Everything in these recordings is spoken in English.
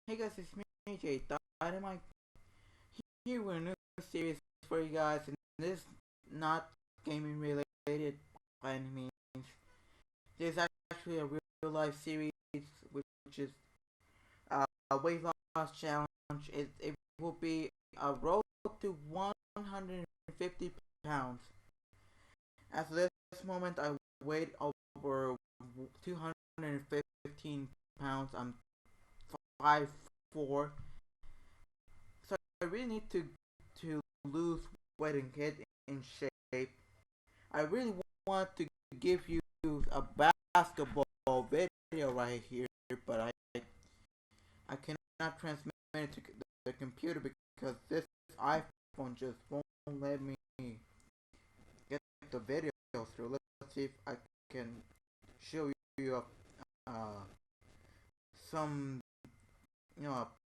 Hey guys, it's me, Jay Dynamite, here with a new series for you guys, and this is not gaming related by any means. This is actually a real life series, which is a weight loss challenge. It will be a road to 150 pounds. At this moment, I weigh over 215 pounds. I'm 5'4", so I really need to lose weight and get in shape. I really want to give you a basketball video right here, but I cannot transmit it to the computer because this iPhone just won't let me get the video through. Let's see if I can show you some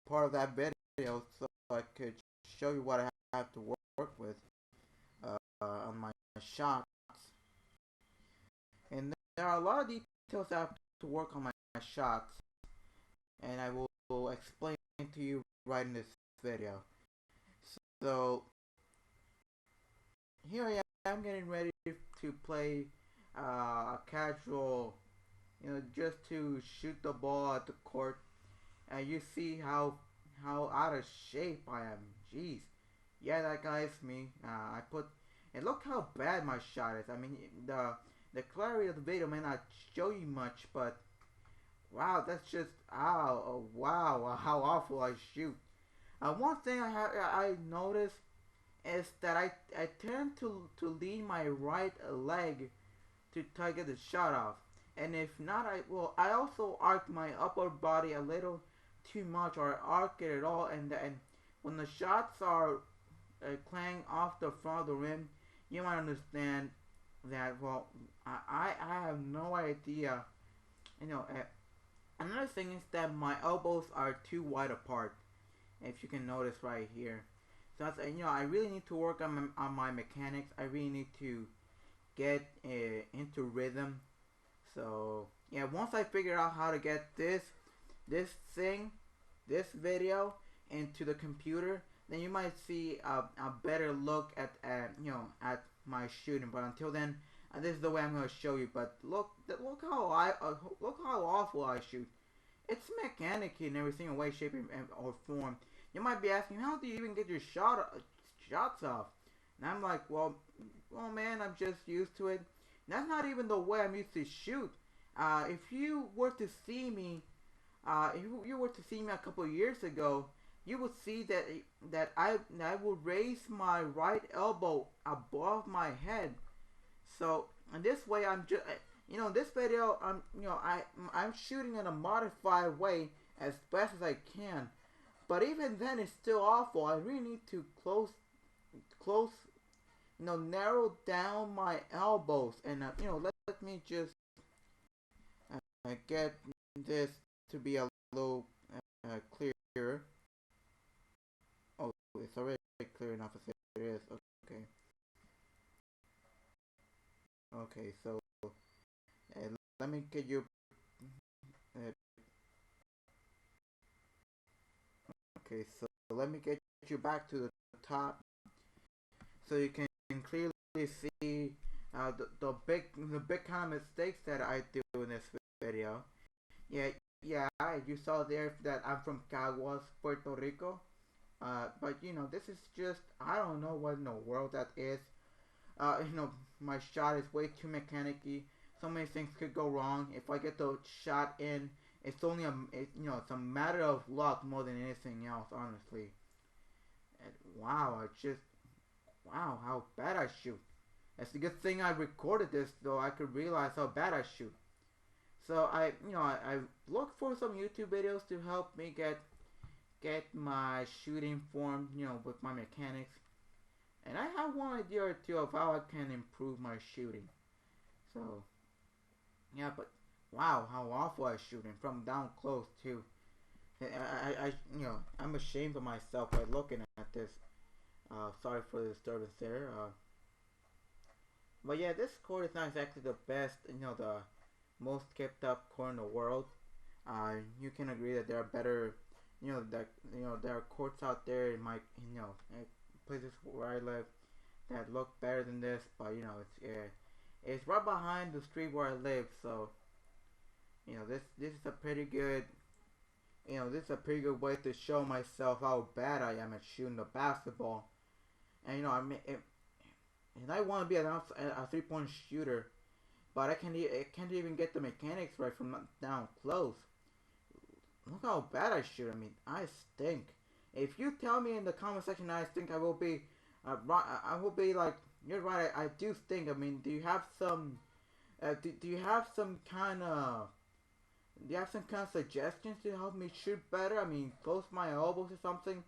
part of that video so I could show you what I have to work with on my shots. And there are a lot of details I have to work on my shots, and I will explain to you right in this video. So here I am getting ready to play a casual, just to shoot the ball at the court, and you see how out of shape I am. Jeez, yeah, that guy is me. And look how bad my shot is. I mean, the clarity of the video may not show you much, but wow, that's just wow, how awful I shoot. One thing I noticed is that I tend to lean my right leg to try to get the shot off, and if not, I also arc my upper body a little too much, or arc it at all, and when the shots are clang off the front of the rim, you might understand that. Well, I have no idea. You know, another thing is that my elbows are too wide apart. If you can notice right here, so that's, I really need to work on my mechanics. I really need to get into rhythm. So yeah, once I figure out how to get this thing, this video into the computer, then you might see a better look at my shooting. But until then, this is the way I'm gonna show you. But look how awful I shoot. It's mechanic in every single way, shape, or form. You might be asking, how do you even get your shots off? And I'm like, well, man, I'm just used to it. That's not even the way I'm used to shoot. If you were to see me, if you were to see me a couple of years ago, you would see that I would raise my right elbow above my head. So in this way, I'm just this video, I'm shooting in a modified way as best as I can. But even then, it's still awful. I really need to close, narrow down my elbows, and let me just get this to be a little clearer. Oh, it's already clear enough as it is. Okay. Okay, so let me get you. Uh, okay, so let me get you back to the top, so you can clearly see the big kind of mistakes that I do in this video. Yeah, you saw there that I'm from Caguas, Puerto Rico. But this is just, I don't know what in the world that is. My shot is way too mechanicky. So many things could go wrong. If I get the shot in, it's only it's a matter of luck more than anything else, honestly. And wow, wow, how bad I shoot. It's a good thing I recorded this, though I could realize how bad I shoot. So I looked for some YouTube videos to help me get my shooting form, with my mechanics. And I have one idea or two of how I can improve my shooting. So yeah, but wow, how awful I shoot, and from down close too. I'm ashamed of myself by looking at this. Sorry for the disturbance there. But yeah, this court is not exactly the best, the most kept up court in the world. You can agree that there are better that there are courts out there in my places where I live that look better than this, but it's right behind the street where I live, so this is a pretty good this is a pretty good way to show myself how bad I am at shooting the basketball. And I mean, and I want to be a 3 point shooter, but I can't even get the mechanics right from down close. Look how bad I shoot. I mean, I stink. If you tell me in the comment section I stink, I will be like, you're right. I do stink. I mean, do you have some kind of suggestions to help me shoot better? I mean, close my elbows or something.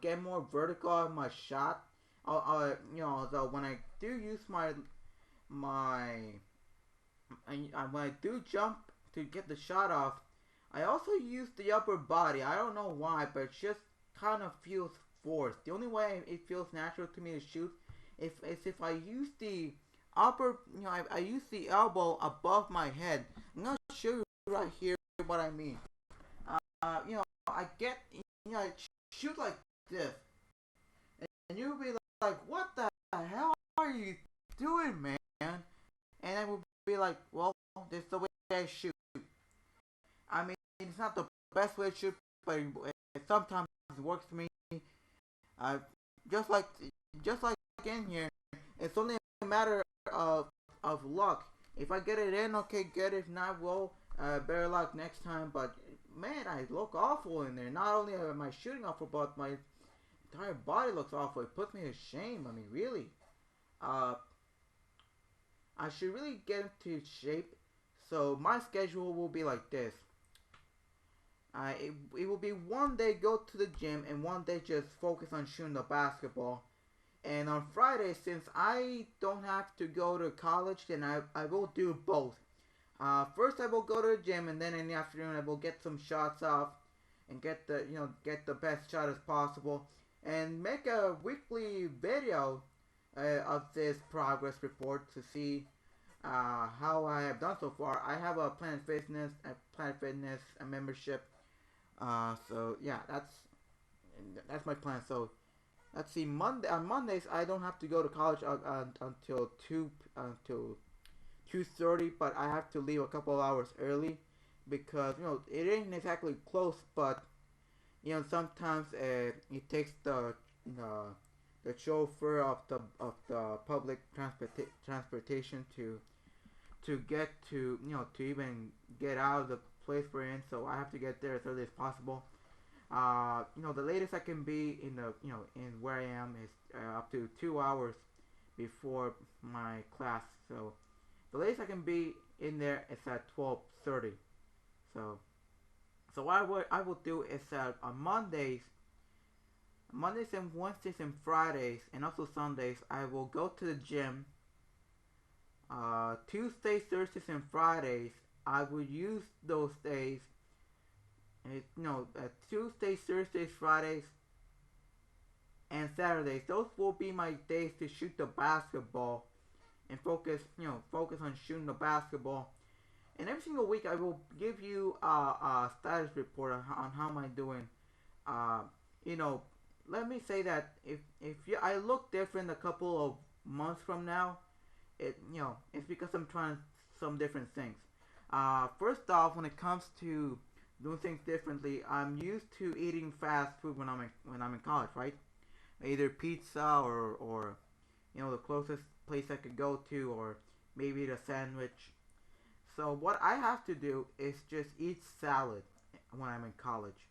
Get more vertical on my shot. Though when I do use my when I do jump to get the shot off, I also use the upper body. I don't know why, but it just kind of feels forced. The only way it feels natural to me to shoot is if I use the upper, I use the elbow above my head. I'm gonna show you right here what I mean. I get, I shoot like this, and you'll be like, what the hell are you doing, man? And I will be like, well, this is the way I shoot. I mean, it's not the best way to shoot, but it sometimes works for me. Uh, just like in here, it's only a matter of luck. If I get it in, okay, good. If not, well, better luck next time. But man, I look awful in there. Not only am I shooting awful, but my entire body looks awful. It puts me to shame. I mean, really. Uh, I should really get into shape. So my schedule will be like this. It will be one day go to the gym and one day just focus on shooting the basketball. And on Friday, since I don't have to go to college, then I will do both. First I will go to the gym, and then in the afternoon I will get some shots off and get the best shot as possible, and make a weekly video of this progress report to see how I have done so far. I have a Planet Fitness a membership. So yeah, that's my plan. So let's see. On Mondays I don't have to go to college until 2:30, but I have to leave a couple of hours early because it ain't exactly close, but sometimes it takes the chauffeur of the public transportation to get to even get out of the place we're in, so I have to get there as early as possible. The latest I can be in where I am is up to 2 hours before my class. So the latest I can be in there is at 12:30. So what I will do is that on Mondays and Wednesdays and Fridays and also Sundays I will go to the gym. Tuesdays, Thursdays, and Fridays I will use those days. Tuesdays, Thursdays, Fridays, and Saturdays. Those will be my days to shoot the basketball and focus on shooting the basketball. And every single week I will give you a status report on how am I doing. Uh, you know, Let me say that I look different a couple of months from now, it's because I'm trying some different things. First off, when it comes to doing things differently, I'm used to eating fast food when I'm in college, right? Either pizza or the closest place I could go to, or maybe eat a sandwich. So what I have to do is just eat salad when I'm in college,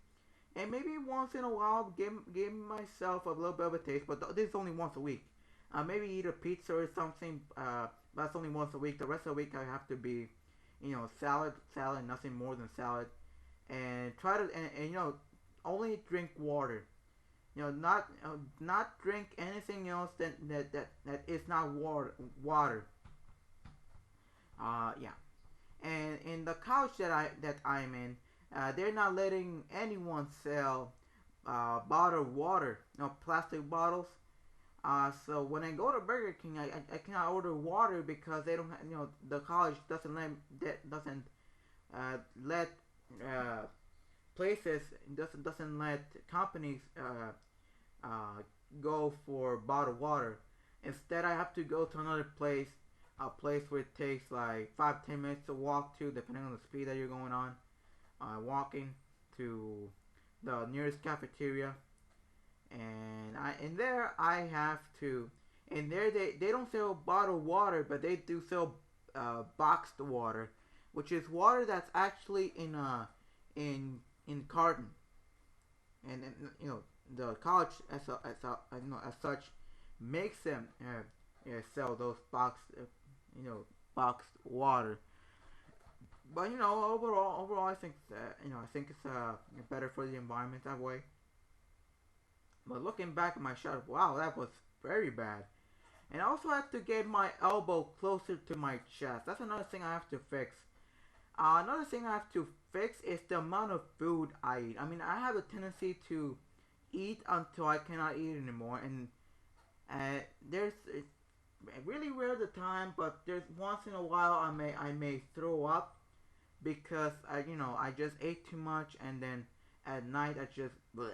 and maybe once in a while give myself a little bit of a taste. But this is only once a week. Maybe eat a pizza or something. That's only once a week. The rest of the week I have to be, salad, nothing more than salad, and try to and only drink water. Not drink anything else that is not water. Yeah. And in the college that I'm in, they're not letting anyone sell bottled water, plastic bottles. So when I go to Burger King, I cannot order water because they don't, the college doesn't let uh, places doesn't let companies uh, go for bottled water. Instead, I have to go to another place, a place where it takes like 5-10 minutes to walk to, depending on the speed that you're going on. Walking to the nearest cafeteria, and in there I have to. In there they don't sell bottled water, but they do sell boxed water, which is water that's actually in carton, and you know the college as such makes them sell those you know boxed water. But you know, overall, I think that I think it's better for the environment that way. But looking back at my shot, wow, that was very bad. And I also have to get my elbow closer to my chest. That's another thing I have to fix. Another thing I have to fix is the amount of food I eat. I mean, I have a tendency to eat until I cannot eat anymore, and there's it's really rare the time, but there's once in a while I may throw up because I just ate too much, and then at night I just bleh.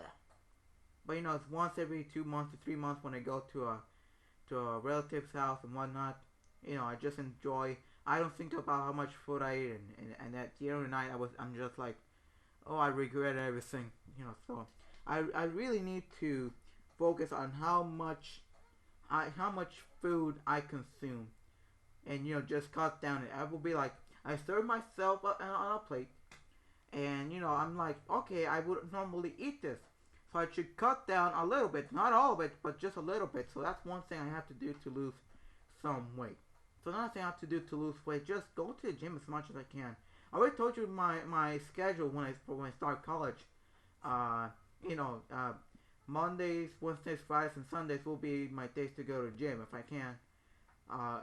But it's once every 2 months to 3 months when I go to a relative's house and whatnot. I just enjoy. I don't think about how much food I eat, and at the end of the night I'm just like, oh, I regret everything. So I really need to focus on how much food I consume, and just cut down. I will be like, I serve myself on a plate, and I'm like, okay, I would normally eat this, so I should cut down a little bit, not all of it, but just a little bit. So that's one thing I have to do to lose some weight. So another thing I have to do to lose weight, just go to the gym as much as I can. I already told you my schedule when I start college. Uh, you know, uh, Mondays, Wednesdays, Fridays, and Sundays will be my days to go to the gym if I can.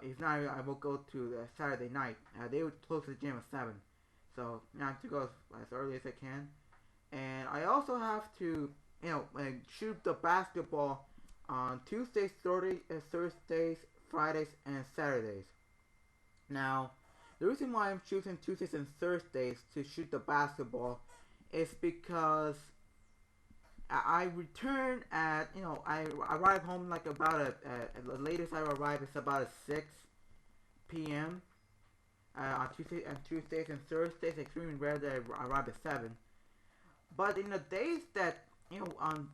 If not, I will go to Saturday night. They would close the gym at 7. So I have to go as early as I can. And I also have to, shoot the basketball on Tuesdays, Thursdays, Fridays, and Saturdays. Now, the reason why I'm choosing Tuesdays and Thursdays to shoot the basketball is because I return at, I arrive home like about the latest I arrive is about at 6 p.m. On Tuesdays and Thursdays. Extremely rare that I arrive at 7. But in the days that, on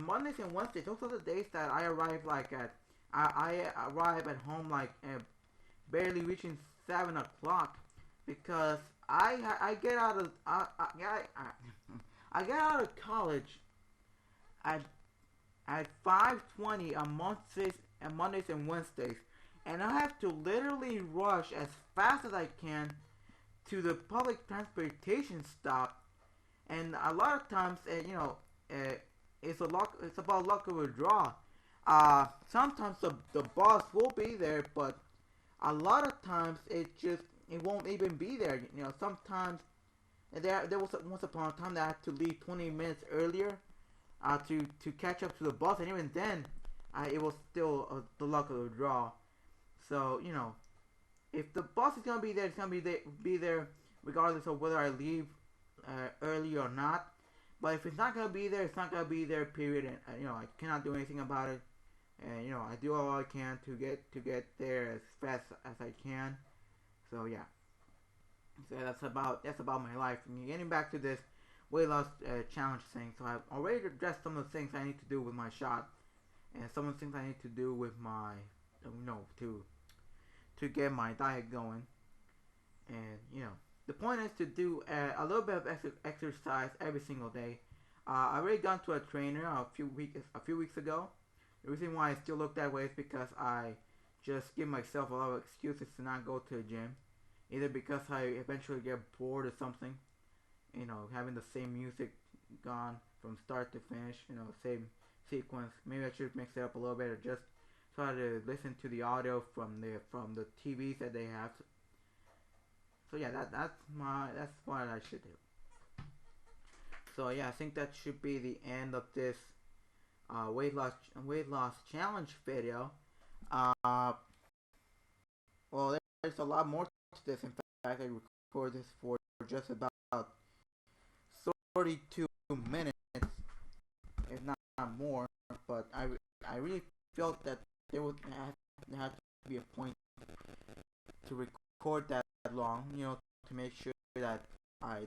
Mondays and Wednesdays, those are the days that I arrive like I arrive at home like barely reaching 7 o'clock, because I get out of I get out of college at 5:20 on Mondays and Wednesdays, and I have to literally rush as fast as I can to the public transportation stop. And a lot of times, uh, it's about luck of a draw. Sometimes the bus will be there, but a lot of times it won't even be there. Sometimes there was once upon a time that I had to leave 20 minutes earlier to catch up to the bus, and even then, it was still the luck of the draw. So if the bus is gonna be there, it's gonna be there regardless of whether I leave early or not. But if it's not gonna be there, it's not gonna be there. Period. And I cannot do anything about it. And I do all I can to get there as fast as I can. So yeah. So that's about my life. And getting back to this weight loss challenge thing. So I've already addressed some of the things I need to do with my shot, and some of the things I need to do with my, to get my diet going. And the point is to do a little bit of exercise every single day. I already gone to a trainer a few weeks ago. The reason why I still look that way is because I just give myself a lot of excuses to not go to the gym. Either because I eventually get bored or something, having the same music gone from start to finish, same sequence. Maybe I should mix it up a little bit, or just try to listen to the audio from the TVs that they have. So yeah, that's what I should do. So yeah, I think that should be the end of this weight loss challenge video. Uh, well, there's a lot more to this. In fact, I record this for just about 42 minutes, if not more. But I really felt that there had to be a point to record that long, to make sure that I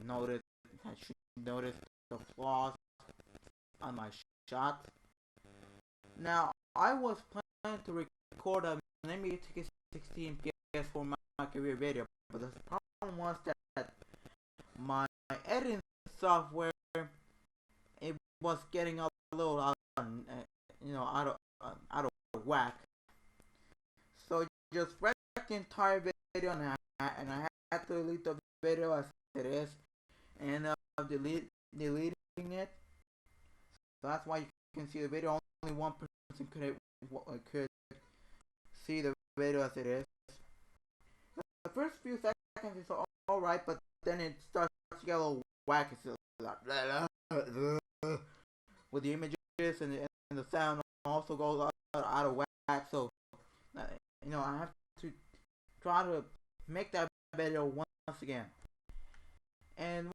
should notice the flaws on my shot. Now, I was planning to record a NBA 2K16 PS4 my career video, but the problem was that my editing software, it was getting a little out of whack. So just wrecked the entire video, and I had to delete the video as it is, and deleting it. So that's why you can see the video. Only one person could see the video as it is. The first few seconds is alright, but then it starts to get a little whack. It's like with the images and the sound also goes out of whack. So I have to try to make that video once again. And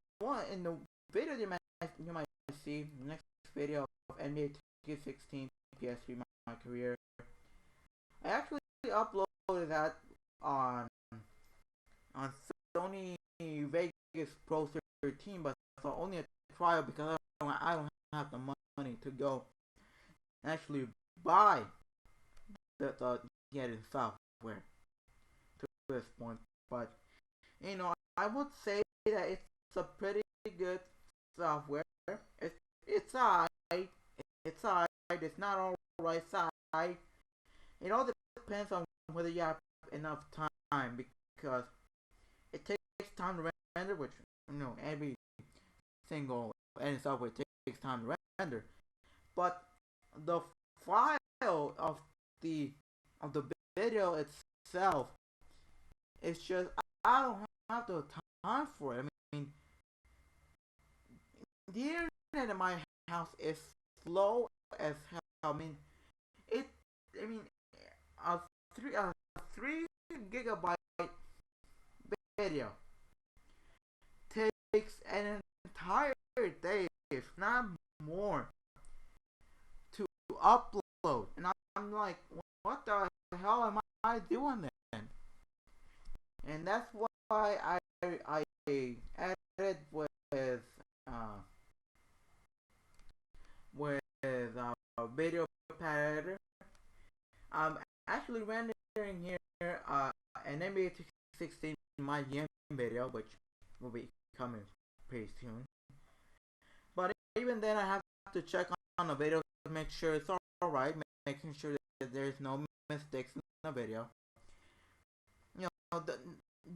in the video you might see the next video of NBA 2K16 PS3 my career. I actually uploaded that on Sony Vegas Pro 13, but it's only a trial because I don't have the money to go and actually buy the editing software to this point. But I would say that it's a pretty good software. It's alright. It's alright. It's not alright side. It all depends on whether you have enough time, because it takes time to render, which every single editing software takes time to render. But the file of the video itself, it's just I don't have the time for it. I mean, the internet in my house is slow as hell. I mean, a 3 gigabyte video takes an entire day, if not more, to upload. And I'm like, what the hell am I doing then? And that's why I added with video editor. I'm actually rendering here an NBA 2K16 my GM video, which will be coming pretty soon. But even then, I have to check on the video to make sure it's alright, making sure that there's no mistakes in the video.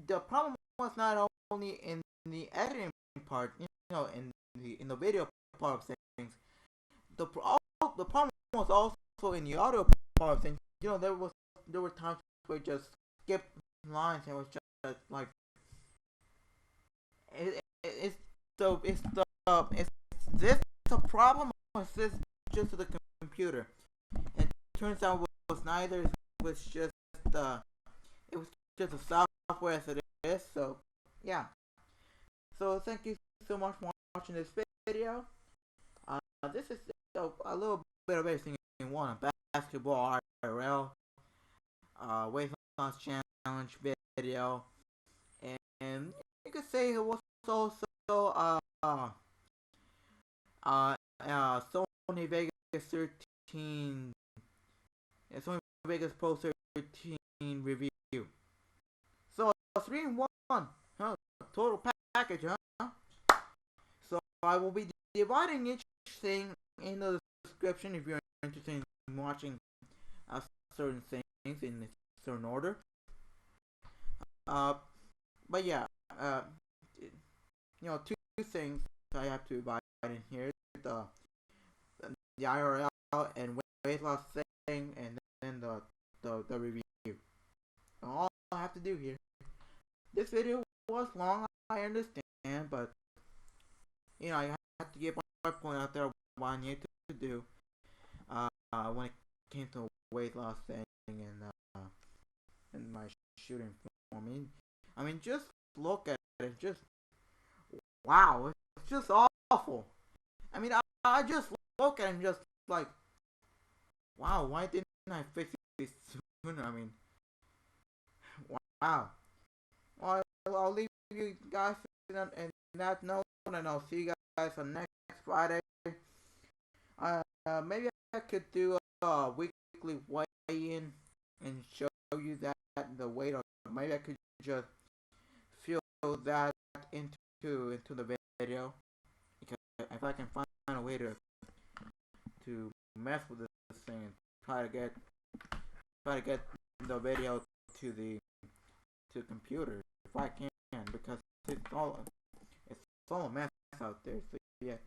The problem was not only in the editing part, in the video part of things. The problem was also in the audio part of things. There were times where it just skipped lines and it was just like it's this a problem, or is this just the computer? And it turns out it was neither. It was just the software as it is. So yeah. So thank you so much for watching this video. This is a little bit of everything in one: basketball, IRL, weight loss challenge video, and you could say it was also Sony Vegas 13, Sony Vegas Pro 13 review. So 3-in-1, total package, huh? So I will be dividing each thing in the description if you're interested in watching certain things in a certain order. But yeah, two things I have to divide in here: the IRL and weight loss thing, and then the review. All I have to do here. This video was long, I understand, but I have to get my point out there what I need to do when it came to weight loss thing and my shooting form. I mean, just look at it. Just wow, it's just awful. I mean, I just look at him just like, wow, why didn't I fix this sooner? I mean, wow. Well, I'll leave you guys in that note, and I'll see you guys on next Friday. Maybe I could do a weekly weigh-in and show you that the weight, or maybe I could just fill that into the video, because if I can find a way to mess with this thing and try to get the video to the computer if I can, because it's all a mess out there. So yeah,